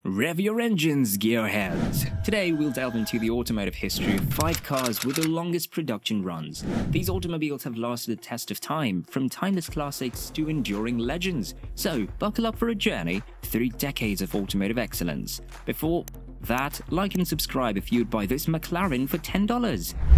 Rev your engines, gearheads! Today we'll delve into the automotive history of 5 cars with the longest production runs. These automobiles have lasted the test of time, from timeless classics to enduring legends. So, buckle up for a journey through decades of automotive excellence. Before that, like and subscribe if you'd buy this McLaren for $10.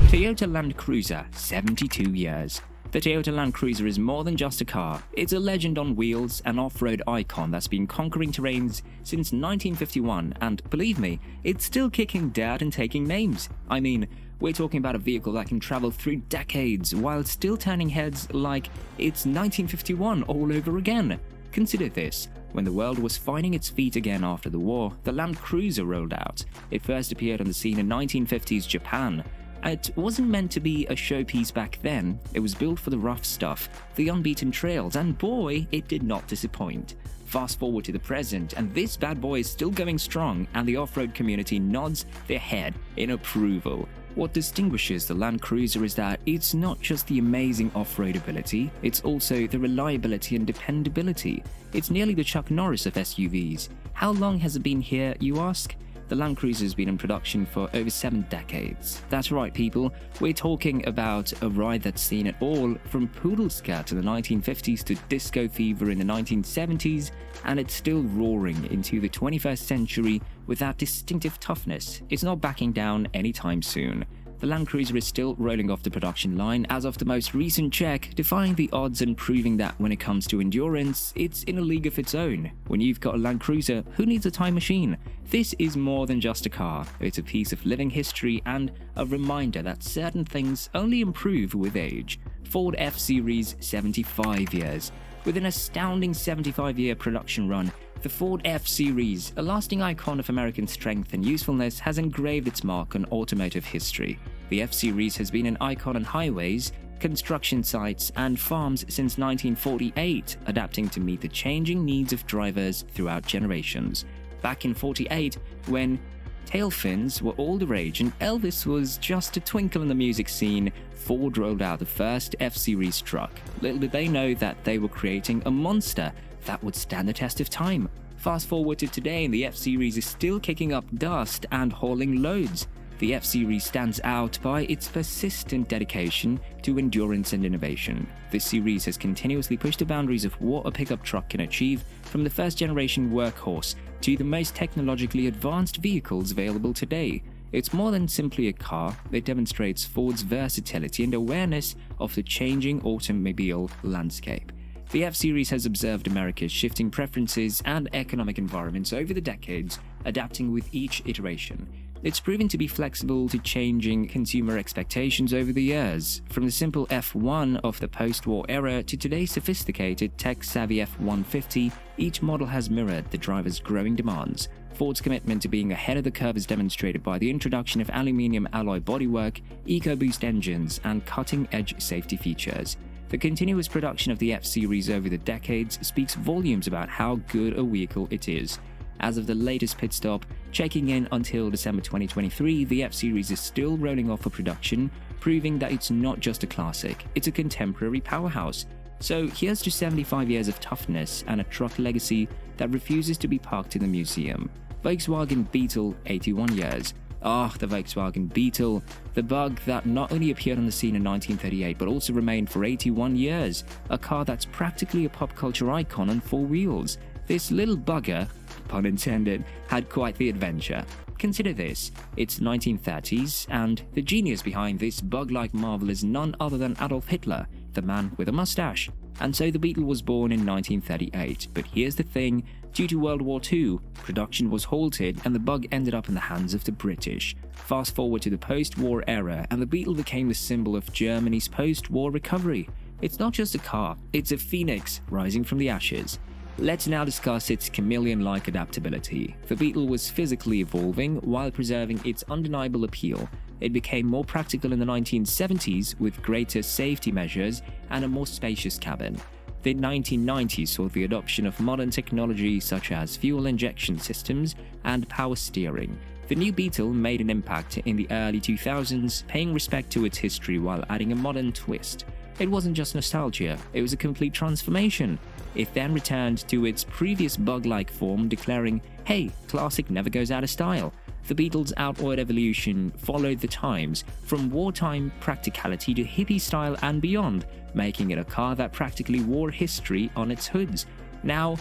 Toyota Land Cruiser, 72 years. The Toyota Land Cruiser is more than just a car. It's a legend on wheels, an off-road icon that's been conquering terrains since 1951, and believe me, it's still kicking dirt and taking names. I mean, we're talking about a vehicle that can travel through decades while still turning heads like it's 1951 all over again. Consider this. When the world was finding its feet again after the war, the Land Cruiser rolled out. It first appeared on the scene in 1950s Japan. It wasn't meant to be a showpiece back then. It was built for the rough stuff, the unbeaten trails, and boy, it did not disappoint. Fast forward to the present, and this bad boy is still going strong, and the off-road community nods their head in approval. What distinguishes the Land Cruiser is that it's not just the amazing off-road ability, it's also the reliability and dependability. It's nearly the Chuck Norris of SUVs. How long has it been here, you ask? The Land Cruiser has been in production for over 7 decades. That's right, people. We're talking about a ride that's seen it all, from poodle skirt in the 1950s to disco fever in the 1970s, and it's still roaring into the 21st century with that distinctive toughness. It's not backing down anytime soon. The Land Cruiser is still rolling off the production line as of the most recent check, defying the odds and proving that when it comes to endurance, it's in a league of its own. When you've got a Land Cruiser, who needs a time machine? This is more than just a car. It's a piece of living history and a reminder that certain things only improve with age. Ford F-Series, 75 years. With an astounding 75-year production run, the Ford F-Series, a lasting icon of American strength and usefulness, has engraved its mark on automotive history. The F-Series has been an icon on highways, construction sites, and farms since 1948, adapting to meet the changing needs of drivers throughout generations. Back in '48, when tail fins were all the rage and Elvis was just a twinkle in the music scene, Ford rolled out the first F-Series truck. Little did they know that they were creating a monster that would stand the test of time. Fast forward to today and the F-Series is still kicking up dust and hauling loads. The F-Series stands out by its persistent dedication to endurance and innovation. This series has continuously pushed the boundaries of what a pickup truck can achieve, from the first-generation workhorse to the most technologically advanced vehicles available today. It's more than simply a car. It demonstrates Ford's versatility and awareness of the changing automobile landscape. The F-Series has observed America's shifting preferences and economic environments over the decades, adapting with each iteration. It's proven to be flexible to changing consumer expectations over the years. From the simple F1 of the post-war era to today's sophisticated, tech-savvy F-150, each model has mirrored the driver's growing demands. Ford's commitment to being ahead of the curve is demonstrated by the introduction of aluminium alloy bodywork, EcoBoost engines, and cutting-edge safety features. The continuous production of the F-Series over the decades speaks volumes about how good a vehicle it is. As of the latest pit stop, checking in until December 2023, the F-Series is still rolling off for production, proving that it's not just a classic, it's a contemporary powerhouse. So here's to 75 years of toughness and a truck legacy that refuses to be parked in the museum. Volkswagen Beetle, 81 years. The Volkswagen Beetle, the bug that not only appeared on the scene in 1938 but also remained for 81 years, a car that's practically a pop culture icon on 4 wheels. This little bugger, pun intended, had quite the adventure. Consider this, it's 1930s, and the genius behind this bug-like marvel is none other than Adolf Hitler, the man with a mustache. And so the Beetle was born in 1938, but here's the thing, due to World War II, production was halted and the bug ended up in the hands of the British. Fast forward to the post-war era and the Beetle became the symbol of Germany's post-war recovery. It's not just a car, it's a phoenix rising from the ashes. Let's now discuss its chameleon-like adaptability. The Beetle was physically evolving while preserving its undeniable appeal. It became more practical in the 1970s with greater safety measures and a more spacious cabin. The 1990s saw the adoption of modern technology such as fuel injection systems and power steering. The new Beetle made an impact in the early 2000s, paying respect to its history while adding a modern twist. It wasn't just nostalgia, it was a complete transformation. It then returned to its previous bug-like form, declaring, "Hey, classic never goes out of style." The Beetle's outward evolution followed the times, from wartime practicality to hippie style and beyond, making it a car that practically wore history on its hoods. Now,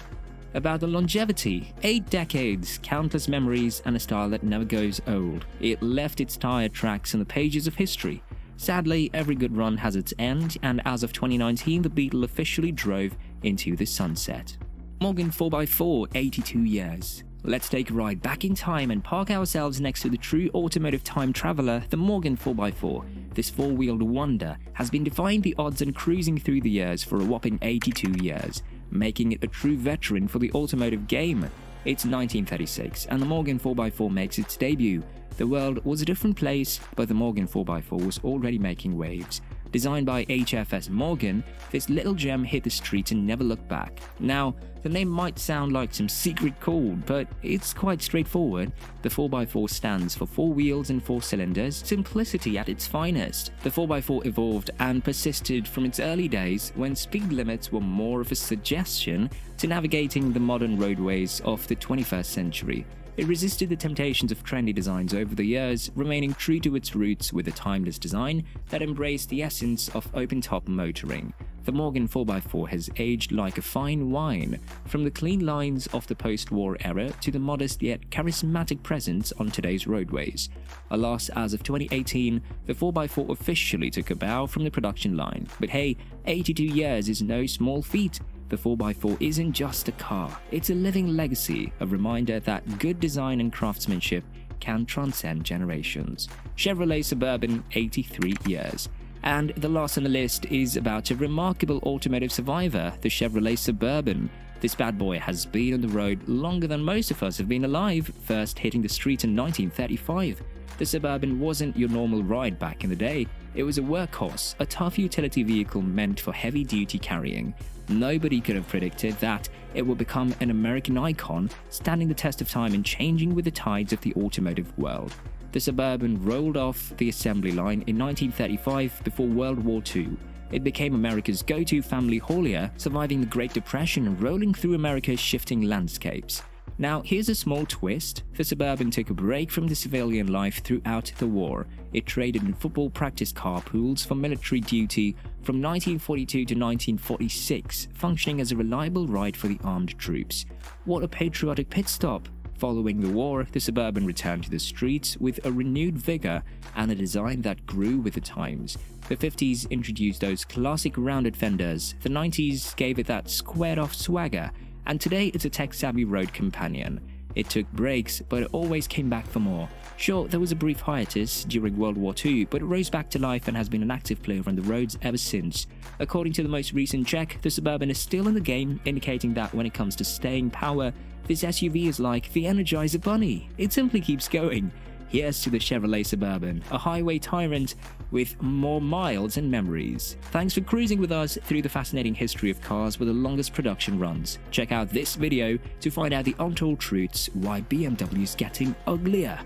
about the longevity: 8 decades, countless memories, and a style that never goes old. It left its tire tracks in the pages of history. Sadly, every good run has its end, and as of 2019, the Beetle officially drove into the sunset. Morgan 4x4, 82 years. Let's take a ride back in time and park ourselves next to the true automotive time traveler, the Morgan 4x4. This four-wheeled wonder has been defying the odds and cruising through the years for a whopping 82 years, making it a true veteran for the automotive game. It's 1936, and the Morgan 4x4 makes its debut. The world was a different place, but the Morgan 4x4 was already making waves. Designed by HFS Morgan, this little gem hit the streets and never looked back. Now, the name might sound like some secret code, but it's quite straightforward. The 4x4 stands for 4 wheels and 4 cylinders, simplicity at its finest. The 4x4 evolved and persisted from its early days, when speed limits were more of a suggestion, to navigating the modern roadways of the 21st century. It resisted the temptations of trendy designs over the years, remaining true to its roots with a timeless design that embraced the essence of open-top motoring. The Morgan 4x4 has aged like a fine wine, from the clean lines of the post-war era to the modest yet charismatic presence on today's roadways. Alas, as of 2018, the 4x4 officially took a bow from the production line. But hey, 82 years is no small feat. The 4x4 isn't just a car, it's a living legacy, a reminder that good design and craftsmanship can transcend generations. Chevrolet Suburban, 83 years. And the last on the list is about a remarkable automotive survivor, the Chevrolet Suburban. This bad boy has been on the road longer than most of us have been alive, first hitting the streets in 1935. The Suburban wasn't your normal ride back in the day. It was a workhorse, a tough utility vehicle meant for heavy-duty carrying. Nobody could have predicted that it would become an American icon, standing the test of time and changing with the tides of the automotive world. The Suburban rolled off the assembly line in 1935 before World War II. It became America's go-to family haulier, surviving the Great Depression and rolling through America's shifting landscapes. Now, here's a small twist. The Suburban took a break from the civilian life throughout the war. It traded in football practice carpools for military duty from 1942 to 1946, functioning as a reliable ride for the armed troops. What a patriotic pit stop! Following the war, the Suburban returned to the streets with a renewed vigor and a design that grew with the times. The 50s introduced those classic rounded fenders, the 90s gave it that squared-off swagger, and today it's a tech-savvy road companion. It took breaks, but it always came back for more. Sure, there was a brief hiatus during World War II, but it rose back to life and has been an active player on the roads ever since. According to the most recent check, the Suburban is still in the game, indicating that when it comes to staying power, this SUV is like the Energizer Bunny. It simply keeps going. Here's to the Chevrolet Suburban, a highway tyrant with more miles and memories. Thanks for cruising with us through the fascinating history of cars with the longest production runs. Check out this video to find out the untold truths why BMW's getting uglier.